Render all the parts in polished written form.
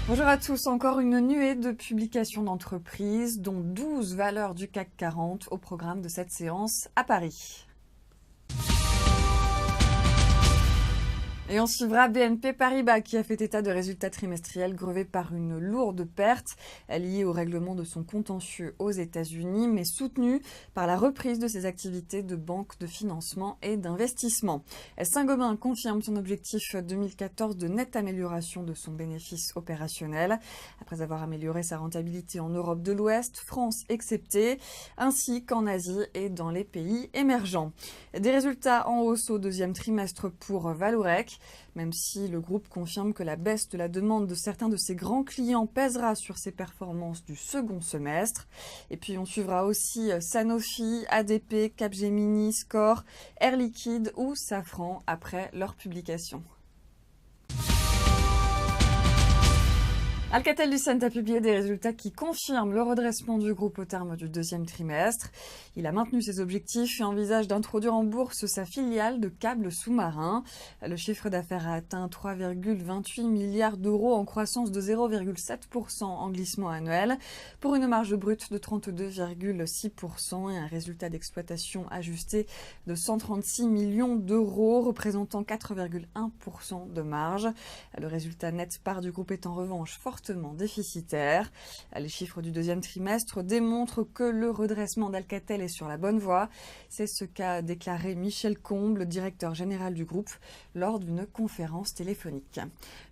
Bonjour à tous, encore une nuée de publications d'entreprises, dont 12 valeurs du CAC 40 au programme de cette séance à Paris. Et on suivra BNP Paribas qui a fait état de résultats trimestriels grevés par une lourde perte liée au règlement de son contentieux aux États-Unis, mais soutenue par la reprise de ses activités de banque de financement et d'investissement. Saint-Gobain confirme son objectif 2014 de nette amélioration de son bénéfice opérationnel, après avoir amélioré sa rentabilité en Europe de l'Ouest, France exceptée, ainsi qu'en Asie et dans les pays émergents. Des résultats en hausse au deuxième trimestre pour Vallourec, même si le groupe confirme que la baisse de la demande de certains de ses grands clients pèsera sur ses performances du second semestre. Et puis on suivra aussi Sanofi, ADP, Capgemini, Score, Air Liquide ou Safran après leur publication. Alcatel-Lucent a publié des résultats qui confirment le redressement du groupe au terme du deuxième trimestre. Il a maintenu ses objectifs et envisage d'introduire en bourse sa filiale de câbles sous-marins. Le chiffre d'affaires a atteint 3,28 milliards d'euros en croissance de 0,7% en glissement annuel, pour une marge brute de 32,6% et un résultat d'exploitation ajusté de 136 millions d'euros, représentant 4,1% de marge. Le résultat net part du groupe est en revanche fortement déficitaire. Les chiffres du deuxième trimestre démontrent que le redressement d'Alcatel est sur la bonne voie. C'est ce qu'a déclaré Michel Combe, le directeur général du groupe, lors d'une conférence téléphonique.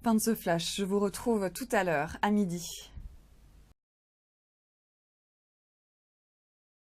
Fin de ce flash, je vous retrouve tout à l'heure à midi.